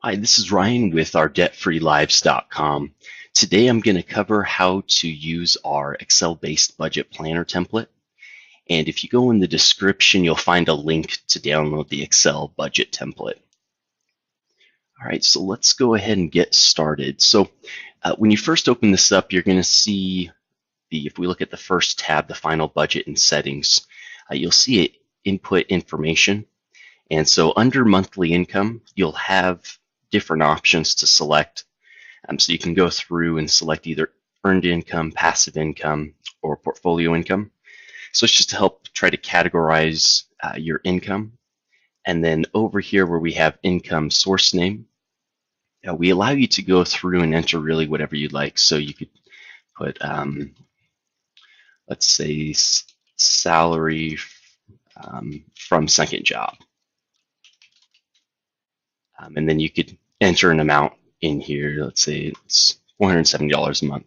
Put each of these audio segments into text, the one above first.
Hi, this is Ryan with our debtfreelives.com. Today I'm going to cover how to use our Excel-based budget planner template. And if you go in the description, you'll find a link to download the Excel budget template. All right, so let's go ahead and get started. So when you first open this up, you're going to see if we look at the first tab, the final budget and settings, you'll see it, input information. And so under monthly income, you'll have different options to select. So you can go through and select either earned income, passive income, or portfolio income. So it's just to help try to categorize your income. And then over here where we have income source name, we allow you to go through and enter really whatever you'd like. So you could put, let's say, salary from second job. And then you could enter an amount in here. Let's say it's $470 a month.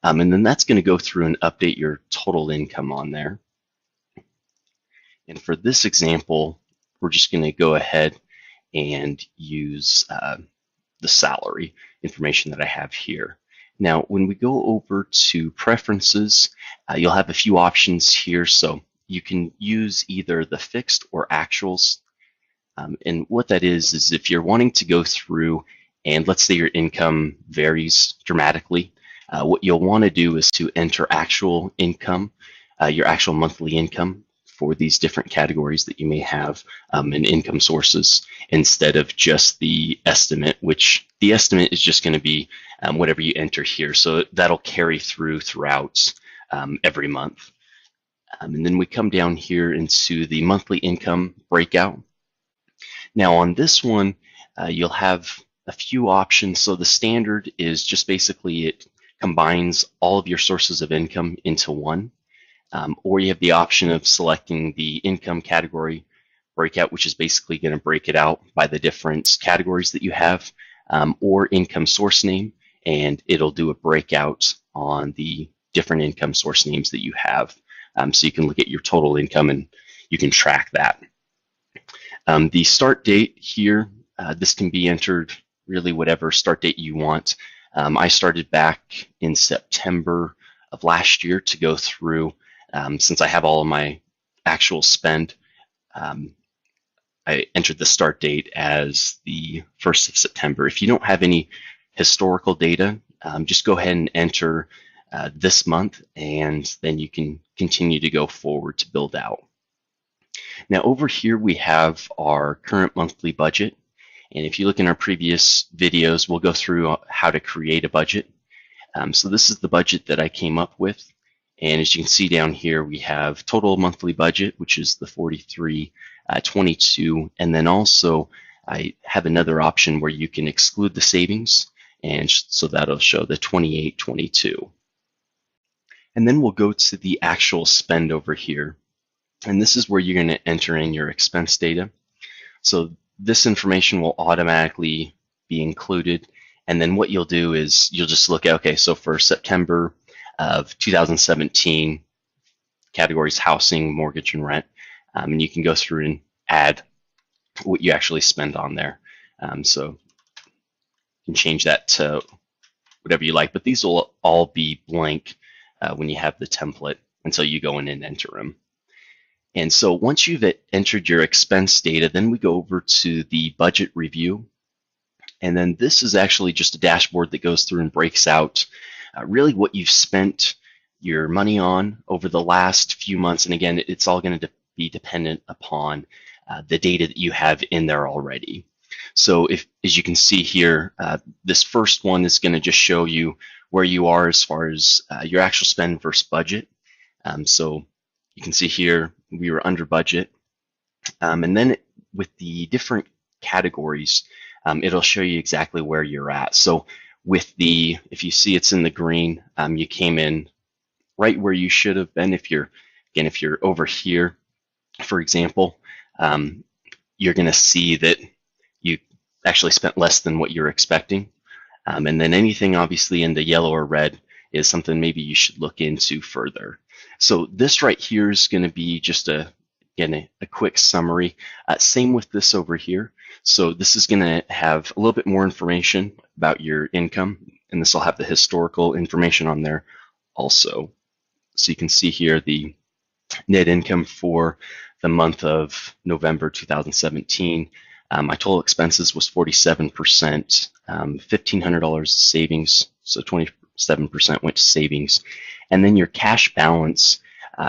And then that's going to go through and update your total income on there. And for this example, we're just going to go ahead and use the salary information that I have here. Now, when we go over to preferences, you'll have a few options here. So you can use either the fixed or actuals. And what that is if you're wanting to go through and let's say your income varies dramatically, what you'll want to do is to enter actual income, your actual monthly income for these different categories that you may have in income sources instead of just the estimate, which the estimate is just going to be whatever you enter here. So that'll carry throughout every month. And then we come down here into the monthly income breakout. Now on this one, you'll have a few options. So the standard is just basically it combines all of your sources of income into one. Or you have the option of selecting the income category breakout, which is basically going to break it out by the different categories that you have, or income source name, and it'll do a breakout on the different income source names that you have. So you can look at your total income and you can track that. The start date here, this can be entered really whatever start date you want. I started back in September of last year to go through, since I have all of my actual spend, I entered the start date as the 1st of September. If you don't have any historical data, just go ahead and enter this month, and then you can continue to go forward to build out. Now over here we have our current monthly budget, and if you look in our previous videos, we'll go through how to create a budget. So this is the budget that I came up with, and as you can see down here we have total monthly budget, which is the $43.22, and then also I have another option where you can exclude the savings, and so that'll show the $28.22. And then we'll go to the actual spend over here. And this is where you're going to enter in your expense data. So this information will automatically be included. And then what you'll do is you'll just look at, okay, so for September of 2017, categories housing, mortgage, and rent. And you can go through and add what you actually spend on there. So you can change that to whatever you like, but these will all be blank when you have the template until you go in and enter them. And so once you've entered your expense data, then we go over to the budget review. And then this is actually just a dashboard that goes through and breaks out really what you've spent your money on over the last few months. And again, it's all going to be dependent upon the data that you have in there already. So as you can see here, this first one is going to just show you where you are as far as your actual spend versus budget. So you can see here we were under budget, and then with the different categories, it'll show you exactly where you're at. So with if you see it's in the green, you came in right where you should have been. If you're over here, for example, you're going to see that you actually spent less than what you're expecting. And then anything obviously in the yellow or red is something maybe you should look into further. So this right here is going to be just again, a quick summary. Same with this over here. So this is going to have a little bit more information about your income, and this will have the historical information on there also. So you can see here the net income for the month of November 2017. My total expenses was 47%, $1,500 savings, so 27% went to savings. And then your cash balance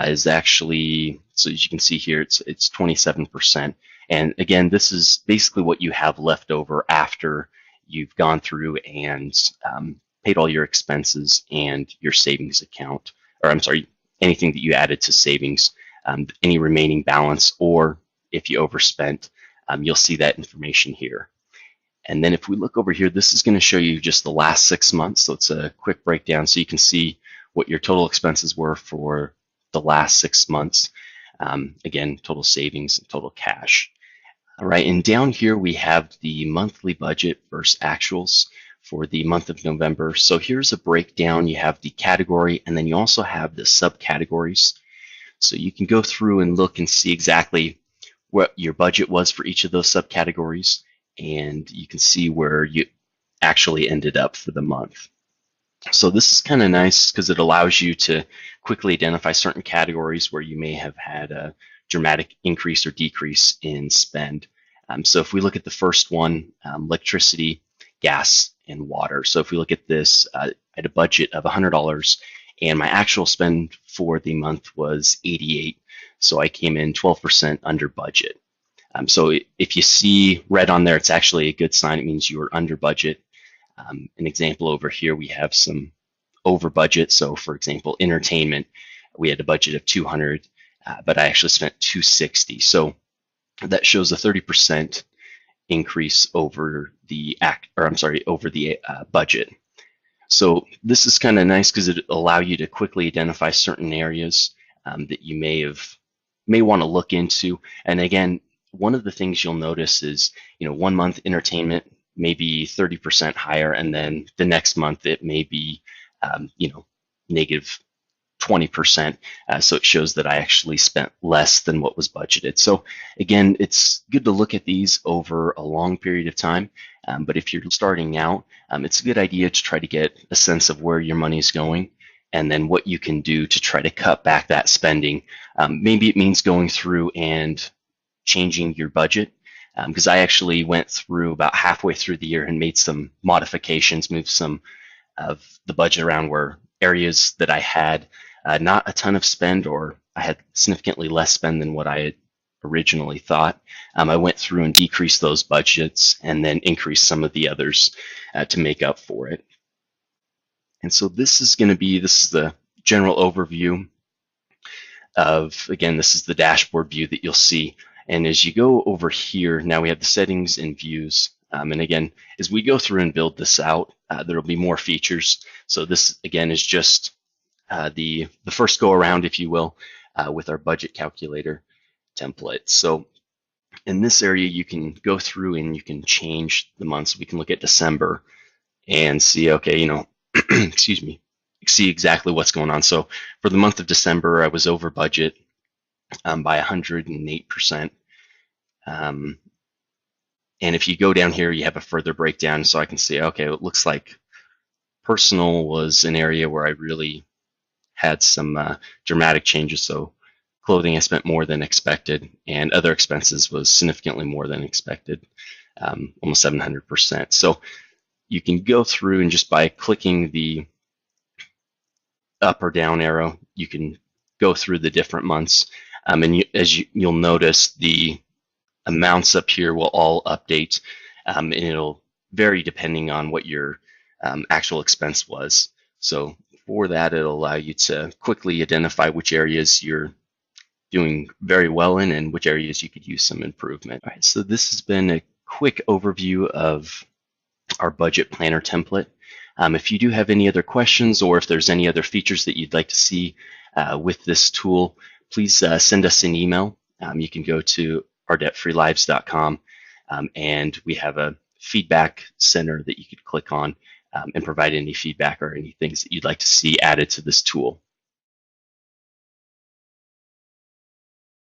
is actually, so as you can see here, it's 27%. And again, this is basically what you have left over after you've gone through and paid all your expenses and your savings account, or I'm sorry, anything that you added to savings, any remaining balance, or if you overspent, you'll see that information here. And then if we look over here, this is going to show you just the last 6 months. So it's a quick breakdown so you can see what your total expenses were for the last 6 months. Again, total savings and total cash. All right, and down here we have the monthly budget versus actuals for the month of November. So here's a breakdown. You have the category, and then you also have the subcategories. So you can go through and look and see exactly what your budget was for each of those subcategories, and you can see where you actually ended up for the month. So this is kind of nice because it allows you to quickly identify certain categories where you may have had a dramatic increase or decrease in spend. So if we look at the first one, electricity, gas, and water. So if we look at this, I had a budget of $100 and my actual spend for the month was $88. So I came in 12% under budget. So if you see red on there, it's actually a good sign. It means you were under budget. An example over here, we have some over budget. So for example, entertainment, we had a budget of 200, but I actually spent 260. So that shows a 30% increase over the budget. So this is kind of nice because it allows you to quickly identify certain areas that you may want to look into. And again, one of the things you'll notice is, 1 month entertainment may be 30% higher, and then the next month it may be, negative 20%. So it shows that I actually spent less than what was budgeted. So again, it's good to look at these over a long period of time. But if you're starting out, it's a good idea to try to get a sense of where your money is going and then what you can do to try to cut back that spending. Maybe it means going through and changing your budget, because I actually went through about halfway through the year and made some modifications, moved some of the budget around where areas that I had not a ton of spend, or I had significantly less spend than what I had originally thought. I went through and decreased those budgets and then increased some of the others to make up for it. And so this is the general overview of, again, this is the dashboard view that you'll see. And as you go over here, now we have the settings and views. And again, as we go through and build this out, there will be more features. So this, again, is just the first go around, if you will, with our budget calculator template. So in this area, you can go through and you can change the months. We can look at December and see, okay, excuse me, see exactly what's going on. So for the month of December, I was over budget by 108%. And if you go down here, you have a further breakdown. So I can see, okay, it looks like personal was an area where I really had some dramatic changes. So clothing I spent more than expected, and other expenses was significantly more than expected, almost 700%. So you can go through and just by clicking the up or down arrow, you can go through the different months. And you'll notice, the amounts up here will all update, and it'll vary depending on what your actual expense was. So for that, it'll allow you to quickly identify which areas you're doing very well in and which areas you could use some improvement. All right, so this has been a quick overview of our budget planner template. If you do have any other questions, or if there's any other features that you'd like to see with this tool, please send us an email. You can go to ourdebtfreelives.com, and we have a feedback center that you could click on and provide any feedback or any things that you'd like to see added to this tool.